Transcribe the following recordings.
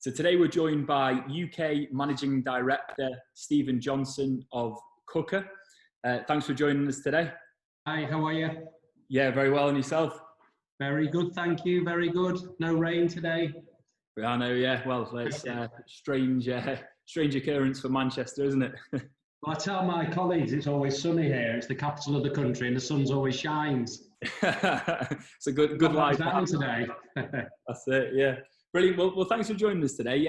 So today we're joined by UK Managing Director Stephen Johnson of Quooker. Thanks for joining us today. Hi, how are you? Yeah, very well. And yourself? Very good, thank you. Very good. No rain today. I know, yeah. Well, it's strange occurrence for Manchester, isn't it? Well, I tell my colleagues it's always sunny here. It's the capital of the country and the sun always shines. It's a good life. Down today. That's it, yeah. Brilliant. Well, thanks for joining us today.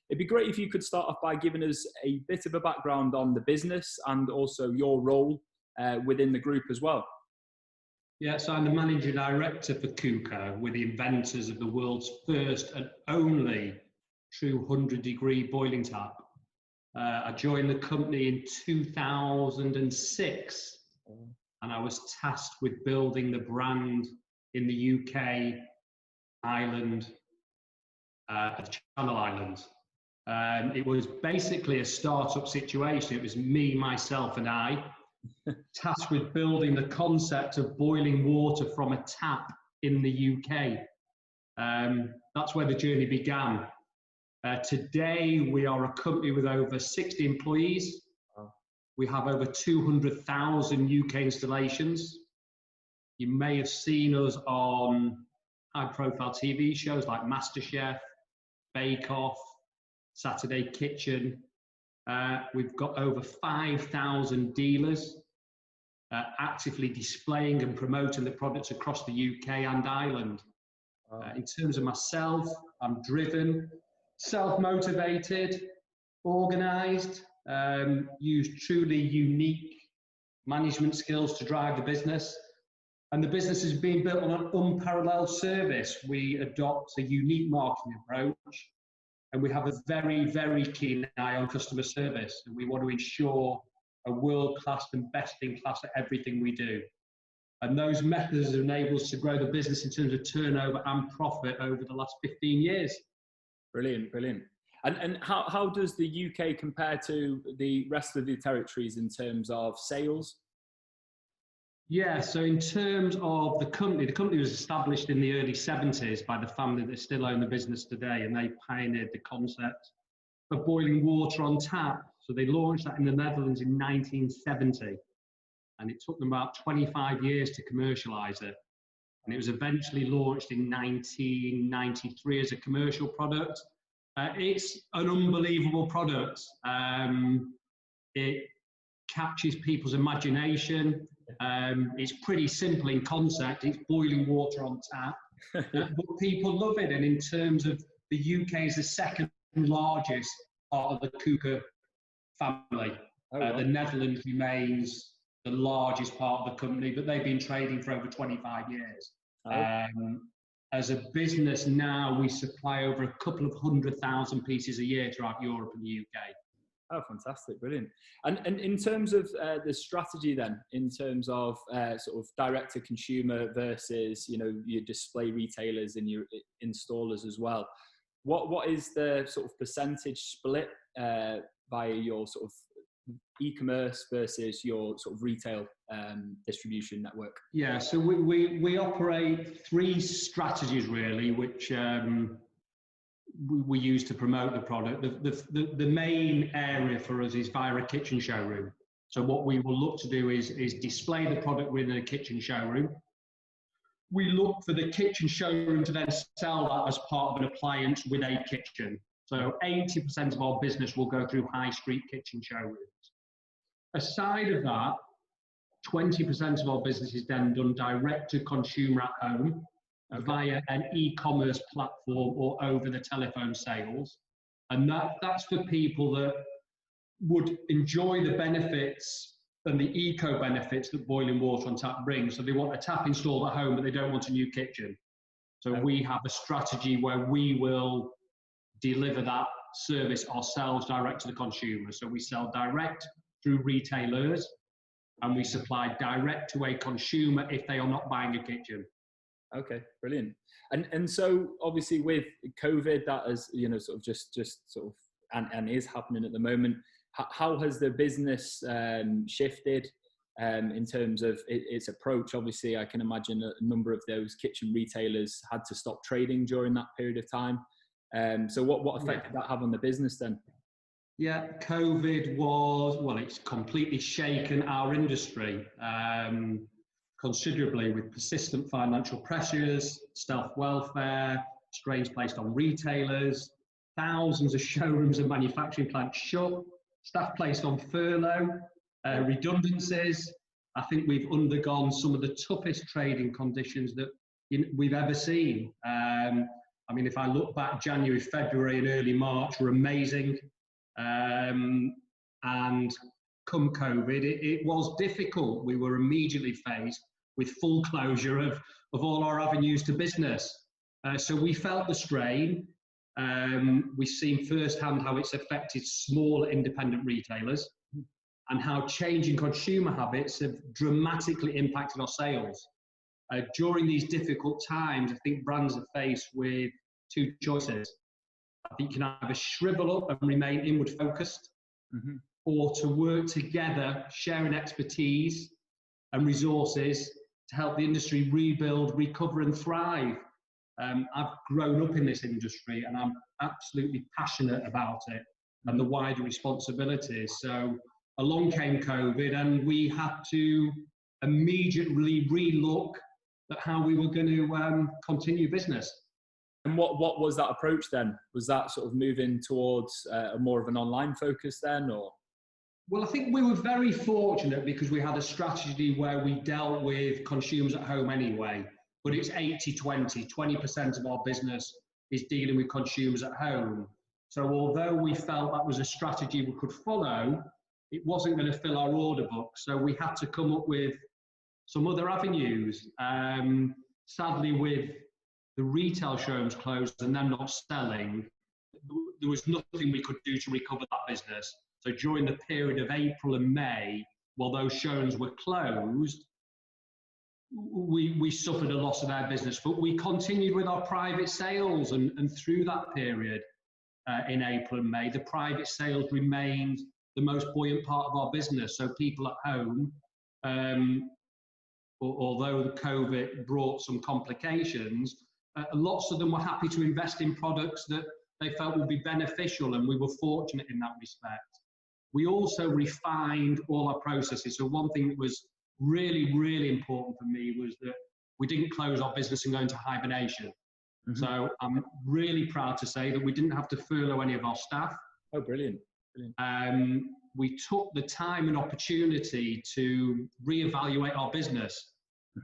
It'd be great if you could start off by giving us a bit of a background on the business and also your role within the group as well. Yeah, so I'm the Managing Director for Quooker. We're the inventors of the world's first and only true 100-degree boiling tap. I joined the company in 2006 and I was tasked with building the brand in the UK, Ireland, the Channel Islands. It was basically a startup situation. It was me, myself and I, tasked with building the concept of boiling water from a tap in the UK. That's where the journey began. Today, we are a company with over 60 employees. We have over 200,000 UK installations. You may have seen us on high-profile TV shows like MasterChef, Bake Off, Saturday Kitchen. We've got over 5,000 dealers actively displaying and promoting the products across the UK and Ireland. In terms of myself, I'm driven, self-motivated, organised, use truly unique management skills to drive the business. And the business is being built on an unparalleled service. We adopt a unique marketing approach, and we have a very, very keen eye on customer service. And we want to ensure a world-class and best-in-class at everything we do. And those methods enable us to grow the business in terms of turnover and profit over the last 15 years. Brilliant, brilliant. And how does the UK compare to the rest of the territories in terms of sales? Yeah, so in terms of the company was established in the early 70s by the family that still own the business today, and they pioneered the concept of boiling water on tap. So they launched that in the Netherlands in 1970, and it took them about 25 years to commercialise it. And it was eventually launched in 1993 as a commercial product. It's an unbelievable product. It captures people's imagination. It's pretty simple in concept. It's boiling water on tap, but people love it. And in terms of the UK is the second largest part of the Quooker family. The Netherlands remains the largest part of the company, but they've been trading for over 25 years. As a business now, we supply over a couple of 100,000 pieces a year throughout Europe and the UK. Oh, fantastic, brilliant. And in terms of the strategy then, in terms of sort of direct to consumer versus, your display retailers and your installers as well, what is the sort of percentage split via your sort of e-commerce versus your sort of retail distribution network? Yeah, so we operate three strategies really, which we use to promote the product. The main area for us is via a kitchen showroom. So what we will look to do is display the product within a kitchen showroom. We look for the kitchen showroom to then sell that as part of an appliance with a kitchen. So 80% of our business will go through high street kitchen showrooms. Aside of that, 20% of our business is then done direct to consumer at home via an e-commerce platform or over the telephone sales. And that's for people that would enjoy the benefits and the eco benefits that boiling water on tap brings. So they want a tap installed at home, but they don't want a new kitchen. So we have a strategy where we will deliver that service ourselves direct to the consumer. So we sell direct through retailers and we supply direct to a consumer if they are not buying a kitchen. Okay, brilliant. And so obviously with COVID, that is, sort of just sort of, and is happening at the moment. How has the business shifted in terms of its approach? Obviously, I can imagine a number of those kitchen retailers had to stop trading during that period of time. So what effect did that have on the business then? Yeah, COVID was, well, it's completely shaken our industry considerably, with persistent financial pressures, stealth welfare, strains placed on retailers, thousands of showrooms and manufacturing plants shut, staff placed on furlough, redundancies. I think we've undergone some of the toughest trading conditions that we've ever seen. I mean, if I look back, January, February and early March were amazing. And come COVID, it was difficult. We were immediately faced with full closure of all our avenues to business. So we felt the strain. We've seen firsthand how it's affected small independent retailers and how changing consumer habits have dramatically impacted our sales. During these difficult times, I think brands are faced with two choices. I think you can either shrivel up and remain inward focused, or to work together, sharing expertise and resources to help the industry rebuild, recover and thrive. I've grown up in this industry and I'm absolutely passionate about it and the wider responsibilities. So along came COVID and we had to immediately relook at how we were going to continue business. And what was that approach then? Was that sort of moving towards more of an online focus then, or? Well, I think we were very fortunate because we had a strategy where we dealt with consumers at home anyway, but it's 80-20, 20% of our business is dealing with consumers at home. So although we felt that was a strategy we could follow, it wasn't going to fill our order book. So we had to come up with some other avenues. Sadly, with the retail showrooms closed and them not selling, there was nothing we could do to recover that business. So during the period of April and May, while those showrooms were closed, we suffered a loss of our business. But we continued with our private sales, and through that period in April and May, the private sales remained the most buoyant part of our business. So people at home, although the COVID brought some complications, lots of them were happy to invest in products that they felt would be beneficial, and we were fortunate in that respect. We also refined all our processes. So one thing that was really, really important for me was that we didn't close our business and go into hibernation. So I'm really proud to say that we didn't have to furlough any of our staff. Oh, brilliant. We took the time and opportunity to reevaluate our business.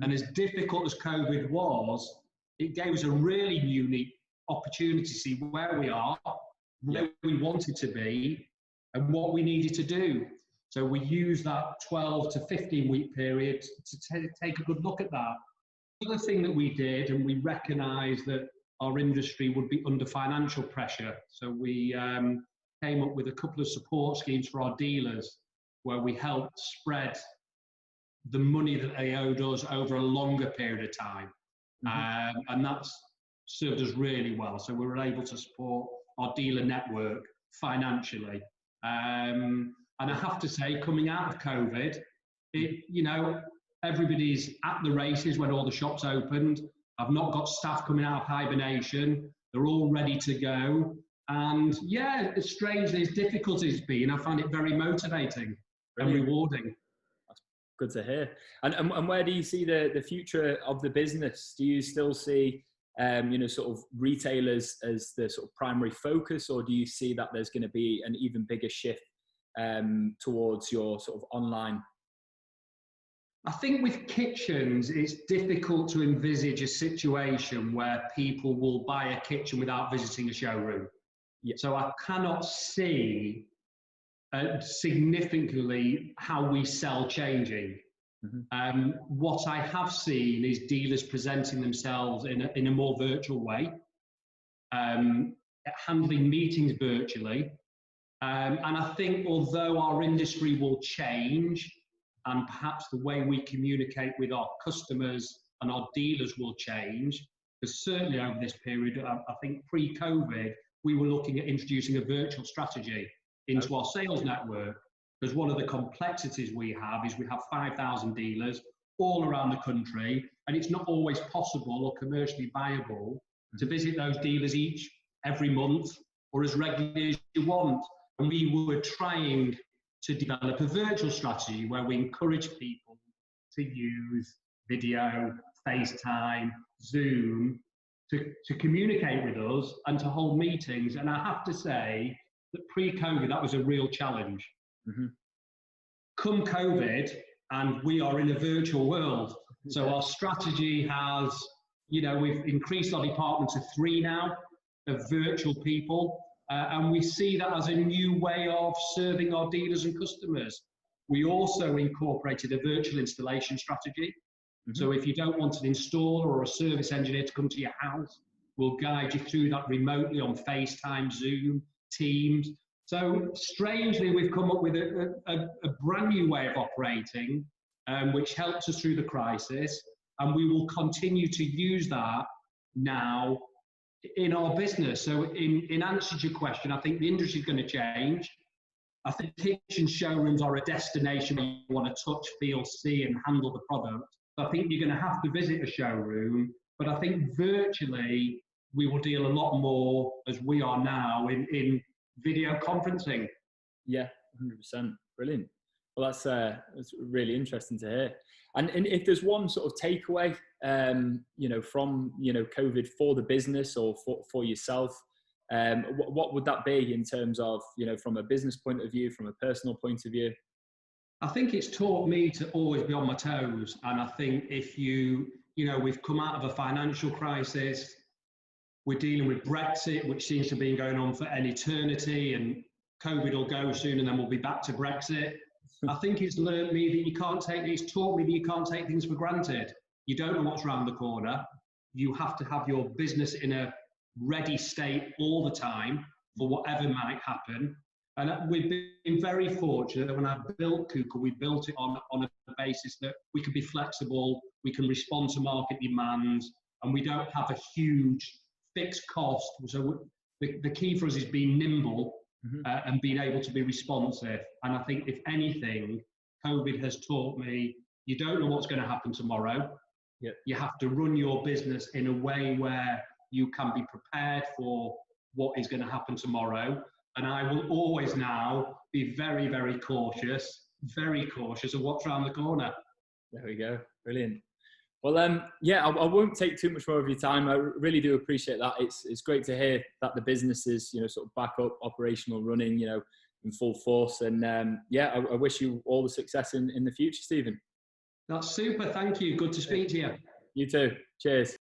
And as difficult as COVID was, it gave us a really unique opportunity to see where we are, where we wanted to be, and what we needed to do. So we used that 12 to 15 week period to take a good look at that. The other thing that we did, and we recognised that our industry would be under financial pressure. So we came up with a couple of support schemes for our dealers, where we helped spread the money that they owed us over a longer period of time. And that's served us really well. So we were able to support our dealer network financially. And I have to say, coming out of COVID, everybody's at the races when all the shops opened. I've not got staff coming out of hibernation. They're all ready to go. And yeah, as strange as difficulties been, I find it very motivating and rewarding. That's good to hear. And where do you see the future of the business? Do you still see sort of retailers as the sort of primary focus, or do you see that there's going to be an even bigger shift towards your sort of online? I think with kitchens, it's difficult to envisage a situation where people will buy a kitchen without visiting a showroom. So I cannot see significantly how we sell changing. What I have seen is dealers presenting themselves in a more virtual way, handling meetings virtually. And I think although our industry will change, and perhaps the way we communicate with our customers and our dealers will change, because certainly over this period, I think pre-COVID, we were looking at introducing a virtual strategy into our sales network. Because one of the complexities we have is we have 5,000 dealers all around the country, and it's not always possible or commercially viable to visit those dealers each every month or as regularly as you want. And we were trying to develop a virtual strategy where we encourage people to use video, FaceTime, Zoom to communicate with us and to hold meetings. And I have to say that pre-COVID, that was a real challenge. Mm-hmm. Come COVID, and we are in a virtual world. So our strategy has, we've increased our department to 3 now of virtual people. And we see that as a new way of serving our dealers and customers. We also incorporated a virtual installation strategy. Mm-hmm. So if you don't want an installer or a service engineer to come to your house, we'll guide you through that remotely on FaceTime, Zoom, Teams. So strangely, we've come up with a brand new way of operating, which helps us through the crisis. And we will continue to use that now in our business. So in answer to your question, I think the industry is going to change. I think kitchen showrooms are a destination where you want to touch, feel, see, and handle the product. I think you're going to have to visit a showroom, but I think virtually we will deal a lot more as we are now in video conferencing. Yeah, 100%. Brilliant. Well, that's really interesting to hear. And if there's one sort of takeaway, from, COVID for the business or for yourself, what would that be in terms of, from a business point of view, from a personal point of view? I think it's taught me to always be on my toes. And I think if we've come out of a financial crisis, we're dealing with Brexit, which seems to be going on for an eternity, and COVID will go soon and then we'll be back to Brexit. I think it's taught me that you can't take things for granted. You don't know what's around the corner. You have to have your business in a ready state all the time for whatever might happen. And we've been very fortunate that when I built Quooker, we built it on a basis that we can be flexible, we can respond to market demands, and we don't have a huge fixed cost. So the key for us is being nimble. Mm-hmm. And being able to be responsive. And I think if anything, COVID has taught me, you don't know what's going to happen tomorrow. Yep. You have to run your business in a way where you can be prepared for what is going to happen tomorrow. And I will always now be very, very cautious of what's around the corner. There we go. Brilliant. Well, I won't take too much more of your time. I really do appreciate that. It's great to hear that the business is, sort of back up, operational, running, in full force. And I wish you all the success in the future, Stephen. That's super. Thank you. Good to speak to you. You too. Cheers.